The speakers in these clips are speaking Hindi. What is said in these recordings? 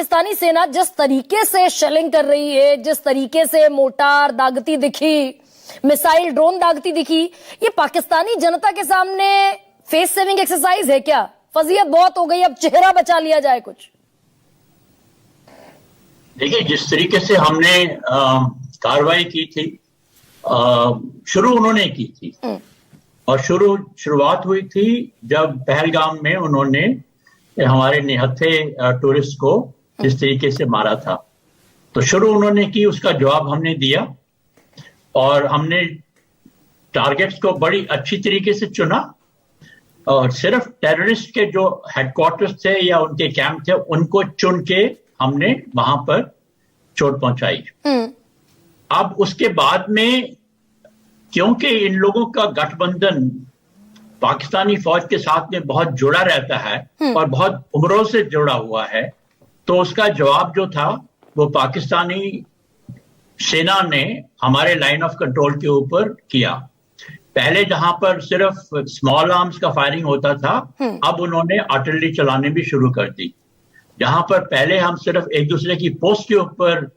पाकिस्तानी सेना जिस तरीके से शेलिंग कर रही है, जिस तरीके से मोटार दागती दिखी, मिसाइल ड्रोन दागती दिखी, ये पाकिस्तानी जनता के सामने फेस सेविंग एक्सरसाइज है क्या? फजीयत बहुत हो गई, अब चेहरा बचा लिया जाए कुछ। देखिए, जिस तरीके से हमने कार्रवाई की थी, शुरू उन्होंने की थी और शुरुआत हुई थी जब पहलगाम में उन्होंने हमारे निहत्थे टूरिस्ट को जिस तरीके से मारा था। तो शुरू उन्होंने की, उसका जवाब हमने दिया और हमने टारगेट्स को बड़ी अच्छी तरीके से चुना और सिर्फ टेररिस्ट के जो हेडक्वार्टर्स थे या उनके कैंप थे उनको चुन के हमने वहां पर चोट पहुंचाई। अब उसके बाद में क्योंकि इन लोगों का गठबंधन पाकिस्तानी फौज के साथ में बहुत जुड़ा रहता है और बहुत उम्रों से जुड़ा हुआ है, तो उसका जवाब जो था वो पाकिस्तानी सेना ने हमारे लाइन ऑफ कंट्रोल के ऊपर किया। पहले जहां पर सिर्फ स्मॉल आर्म्स का फायरिंग होता था, अब उन्होंने आर्टिलरी चलाने भी शुरू कर दी। जहां पर पहले हम सिर्फ एक दूसरे की पोस्ट के ऊपर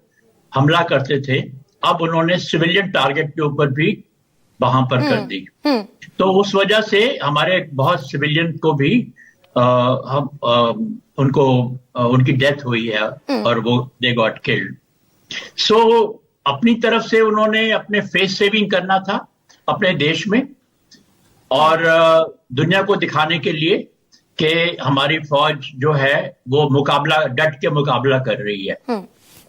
हमला करते थे, अब उन्होंने सिविलियन टारगेट के ऊपर भी वहां पर कर दी। तो उस वजह से हमारे बहुत सिविलियन को भी उनकी डेथ हुई है और वो दे गॉट किल्ड। सो अपनी तरफ से उन्होंने अपने फेस सेविंग करना था अपने देश में और दुनिया को दिखाने के लिए कि हमारी फौज जो है वो डट के मुकाबला कर रही है।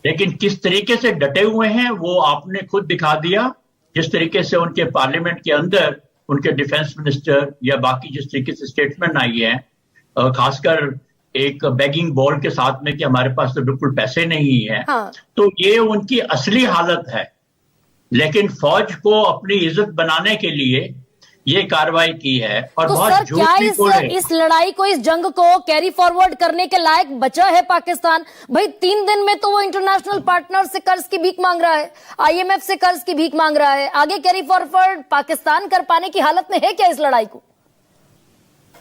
लेकिन किस तरीके से डटे हुए हैं वो आपने खुद दिखा दिया, जिस तरीके से उनके पार्लियामेंट के अंदर उनके डिफेंस मिनिस्टर या बाकी जिस तरीके से स्टेटमेंट आई है, खासकर एक बेगिंग बॉल के साथ में कि हमारे पास तो बिल्कुल पैसे नहीं है। हाँ। तो ये उनकी असली हालत है। लेकिन फौज को अपनी इज्जत बनाने के लिए ये कार्रवाई की है और तो बहुत झूठ भी बोले। इस लड़ाई को, इस जंग को कैरी फॉरवर्ड करने के लायक बचा है पाकिस्तान? भाई 3 दिन में तो वो इंटरनेशनल पार्टनर से कर्ज की भीख मांग रहा है, IMF से कर्ज की भीख मांग रहा है। आगे कैरी फॉरवर्ड पाकिस्तान कर पाने की हालत में है क्या इस लड़ाई को?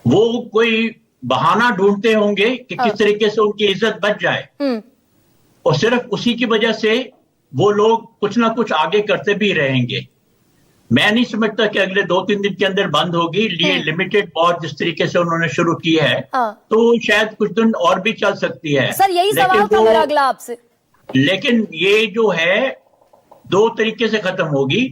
वो कोई बहाना ढूंढते होंगे कि किस तरीके से उनकी इज्जत बच जाए और सिर्फ उसी की वजह से वो लोग कुछ ना कुछ आगे करते भी रहेंगे। मैं नहीं समझता कि अगले 2-3 दिन के अंदर बंद होगी। ये लिमिटेड वॉर जिस तरीके से उन्होंने शुरू की है तो शायद कुछ दिन और भी चल सकती है। सर यही सवाल था मेरा अगला आपसे। लेकिन ये जो है 2 तरीके से खत्म होगी,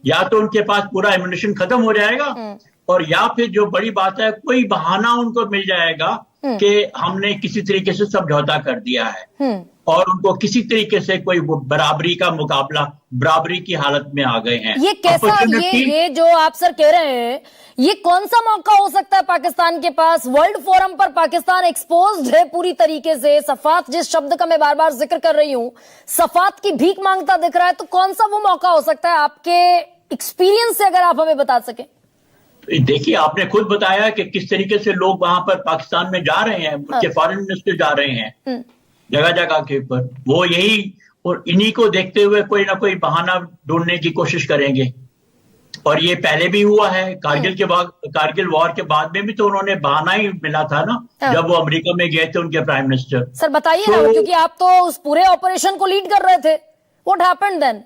या तो उनके पास पूरा एम्युनिशन खत्म हो जाएगा और या फिर जो बड़ी बात है कोई बहाना उनको मिल जाएगा कि हमने किसी तरीके से समझौता कर दिया है और उनको किसी तरीके से कोई बराबरी का मुकाबला, बराबरी की हालत में आ गए हैं। ये कैसा, ये जो आप सर कह रहे हैं, ये कौन सा मौका हो सकता है पाकिस्तान के पास? वर्ल्ड फोरम पर पाकिस्तान एक्सपोज्ड है पूरी तरीके से। सफात, जिस शब्द का मैं बार बार जिक्र कर रही हूं, सफात की भीख मांगता दिख रहा है। तो कौन सा वो मौका हो सकता है आपके एक्सपीरियंस से, अगर आप हमें बता सकें? देखिए, आपने खुद बताया कि किस तरीके से लोग वहां पर पाकिस्तान में जा रहे हैं, उनके फॉरेन मिनिस्टर जा रहे हैं जगह जगह के ऊपर। वो यही और इन्हीं को देखते हुए कोई ना कोई बहाना ढूंढने की कोशिश करेंगे। और ये पहले भी हुआ है, कारगिल वॉर के बाद में भी तो उन्होंने बहाना ही मिला था ना, जब वो अमेरिका में गए थे उनके प्राइम मिनिस्टर। सर बताइए ना, क्योंकि आप तो उस पूरे ऑपरेशन को लीड कर रहे थे। What happened then?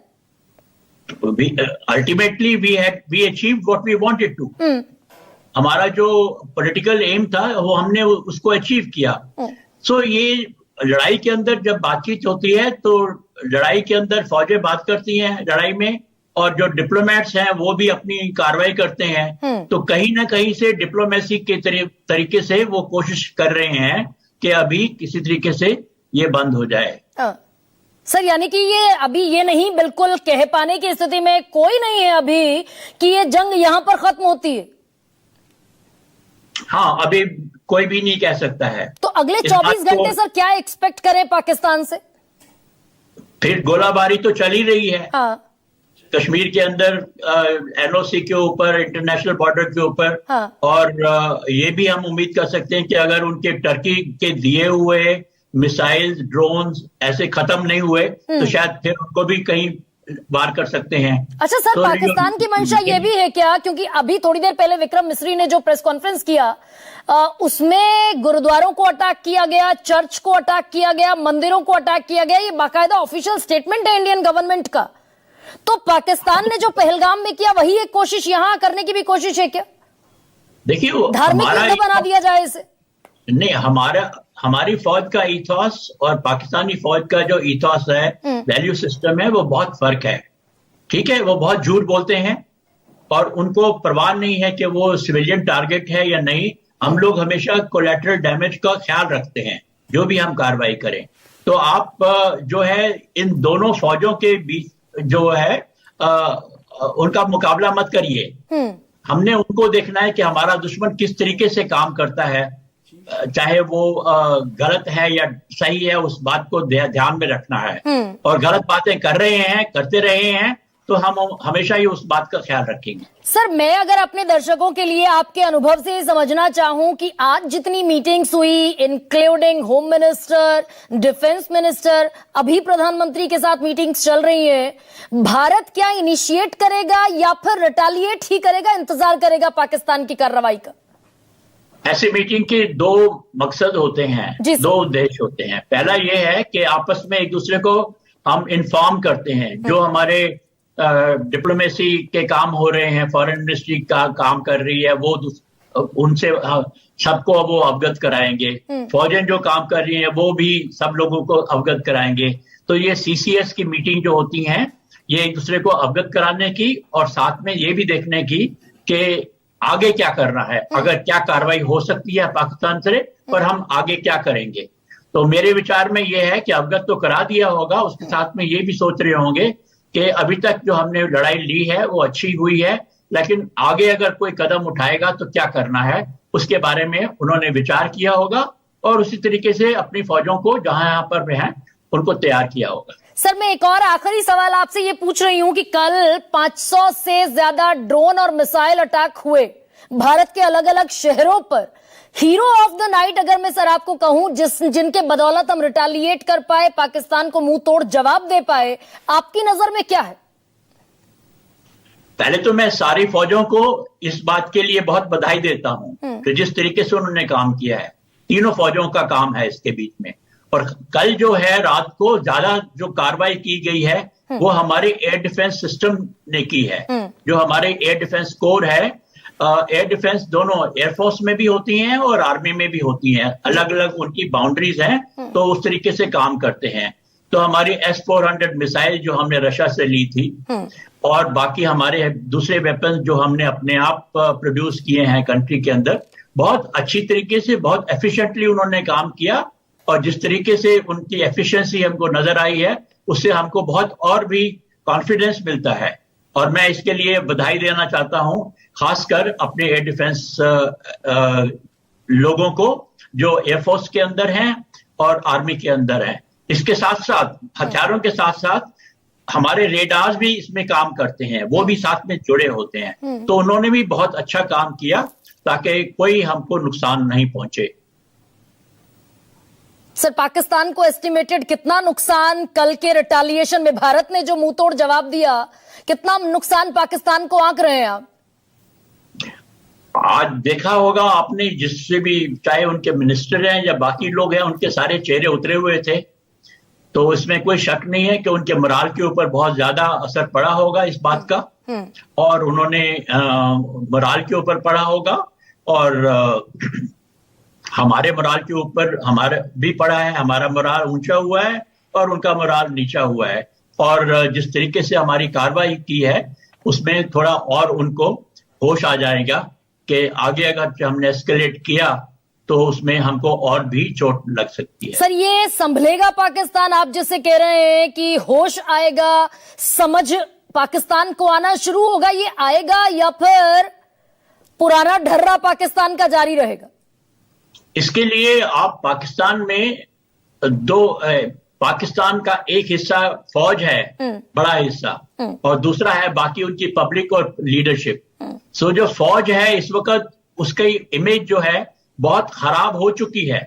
Ultimately we achieved what we wanted to. हमारा जो पॉलिटिकल एम था वो हमने उसको अचीव किया। सो ये लड़ाई के अंदर जब बातचीत होती है तो लड़ाई के अंदर फौजें बात करती हैं लड़ाई में, और जो डिप्लोमेट्स हैं वो भी अपनी कार्रवाई करते हैं। तो कहीं ना कहीं से डिप्लोमेसी के तरीके से वो कोशिश कर रहे हैं कि अभी किसी तरीके से ये बंद हो जाए। सर यानी कि ये अभी ये नहीं बिल्कुल कह पाने की स्थिति में कोई नहीं है अभी कि ये जंग यहां पर खत्म होती है? हाँ, अभी कोई भी नहीं कह सकता है। तो अगले 24 घंटे सर क्या एक्सपेक्ट करें पाकिस्तान से? फिर गोलाबारी तो चल ही रही है। हाँ। कश्मीर के अंदर LOC के ऊपर, इंटरनेशनल बॉर्डर के ऊपर। हाँ। और ये भी हम उम्मीद कर सकते हैं कि अगर उनके टर्की के दिए हुए मिसाइल्स, ड्रोन्स ऐसे खत्म नहीं हुए तो शायद फिर उनको भी कहीं वार कर सकते हैं। अच्छा सर, पाकिस्तान की मंशा ये भी है क्या, क्योंकि अभी थोड़ी देर पहले विक्रम मिस्री ने जो प्रेस कॉन्फ्रेंस किया उसमें गुरुद्वारों को अटैक किया गया, चर्च को अटैक किया गया, मंदिरों को अटैक किया गया, ये बाकायदा ऑफिशियल स्टेटमेंट है इंडियन गवर्नमेंट का। तो पाकिस्तान ने जो पहलगाम में किया वही एक कोशिश यहां करने की भी कोशिश है क्या? देखिए, धार्मिक युद्ध बना दिया जाए इसे? नहीं, हमारी फौज का इथॉस और पाकिस्तानी फौज का जो इथॉस है, वैल्यू सिस्टम है, वो बहुत फर्क है। ठीक है, वो बहुत झूठ बोलते हैं और उनको परवाह नहीं है कि वो सिविलियन टारगेट है या नहीं। हम लोग हमेशा कोलैटरल डैमेज का ख्याल रखते हैं जो भी हम कार्रवाई करें। तो आप जो है इन दोनों फौजों के बीच जो है उनका मुकाबला मत करिए। हमने उनको देखना है कि हमारा दुश्मन किस तरीके से काम करता है, चाहे वो गलत है या सही है, उस बात को ध्यान में रखना है। और गलत बातें कर रहे हैं, करते रहे हैं, तो हम हमेशा ही उस बात का ख्याल रखेंगे। सर, मैं अगर अपने दर्शकों के लिए आपके अनुभव से समझना चाहूं कि आज जितनी मीटिंग्स हुई, including home minister, defence minister, अभी प्रधानमंत्री के साथ मीटिंग्स चल रही है, भारत क्या इनिशिएट करेगा या फिर रिटेलिएट ही करेगा, इंतजार करेगा पाकिस्तान की कार्रवाई का? ऐसी मीटिंग के दो मकसद होते हैं, दो उद्देश्य होते हैं। पहला यह है कि आपस में एक दूसरे को हम इन्फॉर्म करते हैं, जो हमारे डिप्लोमेसी के काम हो रहे हैं, फॉरेन मिनिस्ट्री का काम कर रही है, वो उनसे सबको वो अवगत कराएंगे। फौजें जो काम कर रही हैं वो भी सब लोगों को अवगत कराएंगे। तो ये CCS की मीटिंग जो होती हैं, ये एक दूसरे को अवगत कराने की और साथ में ये भी देखने की कि आगे क्या करना है, अगर क्या कार्रवाई हो सकती है पाकिस्तान से, पर हम आगे क्या करेंगे। तो मेरे विचार में ये है कि अवगत तो करा दिया होगा, उसके साथ में ये भी सोच रहे होंगे कि अभी तक जो हमने लड़ाई ली है वो अच्छी हुई है, लेकिन आगे अगर कोई कदम उठाएगा तो क्या करना है, उसके बारे में उन्होंने विचार किया होगा और उसी तरीके से अपनी फौजों को जहां यहां पर वे हैं उनको तैयार किया होगा। सर, मैं एक और आखिरी सवाल आपसे ये पूछ रही हूं कि कल 500 से ज्यादा ड्रोन और मिसाइल अटैक हुए भारत के अलग अलग शहरों पर। हीरो ऑफ द नाइट अगर मैं सर आपको कहूं, जिनके बदौलत हम रिटेलिएट कर पाए, पाकिस्तान को मुंह तोड़ जवाब दे पाए, आपकी नजर में क्या है? पहले तो मैं सारी फौजों को इस बात के लिए बहुत बधाई देता हूं कि जिस तरीके से उन्होंने काम किया है। तीनों फौजों का काम है इसके बीच में। और कल जो है रात को ज्यादा जो कार्रवाई की गई है वो हमारे एयर डिफेंस सिस्टम ने की है। जो हमारे एयर डिफेंस कोर है, एयर डिफेंस दोनों एयरफोर्स में भी होती हैं और आर्मी में भी होती हैं, अलग अलग उनकी बाउंड्रीज हैं, तो उस तरीके से काम करते हैं। तो हमारी S-400 मिसाइल जो हमने रशिया से ली थी और बाकी हमारे दूसरे वेपन जो हमने अपने आप प्रोड्यूस किए हैं कंट्री के अंदर, बहुत अच्छी तरीके से, बहुत एफिशिएंटली उन्होंने काम किया। और जिस तरीके से उनकी एफिशिएंसी हमको नजर आई है, उससे हमको बहुत और भी कॉन्फिडेंस मिलता है। और मैं इसके लिए बधाई देना चाहता हूं, खासकर अपने एयर डिफेंस लोगों को जो एयरफोर्स के अंदर हैं और आर्मी के अंदर हैं। इसके साथ साथ हथियारों के साथ साथ हमारे रेडार्स भी इसमें काम करते हैं, वो भी साथ में जुड़े होते हैं। तो उन्होंने भी बहुत अच्छा काम किया ताकि कोई हमको नुकसान नहीं पहुंचे। सर, पाकिस्तान को एस्टिमेटेड कितना नुकसान कल के रिटेलिएशन में, भारत ने जो मुंहतोड़ जवाब दिया, कितना नुकसान पाकिस्तान को आंक रहे हैं आप? आज देखा होगा आपने, जिससे भी, चाहे उनके मिनिस्टर हैं या बाकी लोग हैं, उनके सारे चेहरे उतरे हुए थे। तो इसमें कोई शक नहीं है कि उनके मोराल के ऊपर बहुत ज्यादा असर पड़ा होगा इस बात का, और उन्होंने मोराल के ऊपर पड़ा होगा और हमारे मोराल के ऊपर हमारा भी पड़ा है। हमारा मोराल ऊंचा हुआ है और उनका मोराल नीचा हुआ है। और जिस तरीके से हमारी कार्रवाई की है उसमें थोड़ा और उनको होश आ जाएगा कि आगे अगर हमने एस्केलेट किया तो उसमें हमको और भी चोट लग सकती है। सर, ये संभलेगा पाकिस्तान? आप जैसे कह रहे हैं कि होश आएगा, समझ पाकिस्तान को आना शुरू होगा, ये आएगा या फिर पुराना ढर्रा पाकिस्तान का जारी रहेगा? इसके लिए आप पाकिस्तान में पाकिस्तान का एक हिस्सा फौज है, बड़ा हिस्सा, और दूसरा है बाकी उनकी पब्लिक और लीडरशिप। सो जो फौज है इस वक्त उसकी इमेज जो है बहुत खराब हो चुकी है।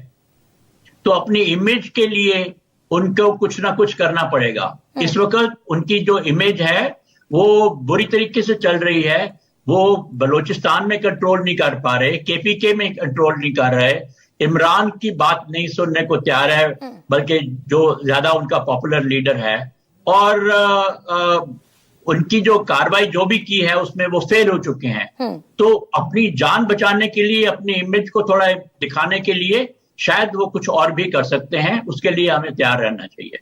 तो अपनी इमेज के लिए उनको कुछ ना कुछ करना पड़ेगा। इस वक्त उनकी जो इमेज है वो बुरी तरीके से चल रही है। वो बलूचिस्तान में कंट्रोल नहीं कर पा रहे, केपीके में कंट्रोल नहीं कर रहे, इमरान की बात नहीं सुनने को तैयार है, बल्कि जो ज्यादा उनका पॉपुलर लीडर है। और उनकी जो कार्रवाई जो भी की है उसमें वो फेल हो चुके हैं। तो अपनी जान बचाने के लिए, अपनी इमेज को थोड़ा दिखाने के लिए शायद वो कुछ और भी कर सकते हैं। उसके लिए हमें तैयार रहना चाहिए।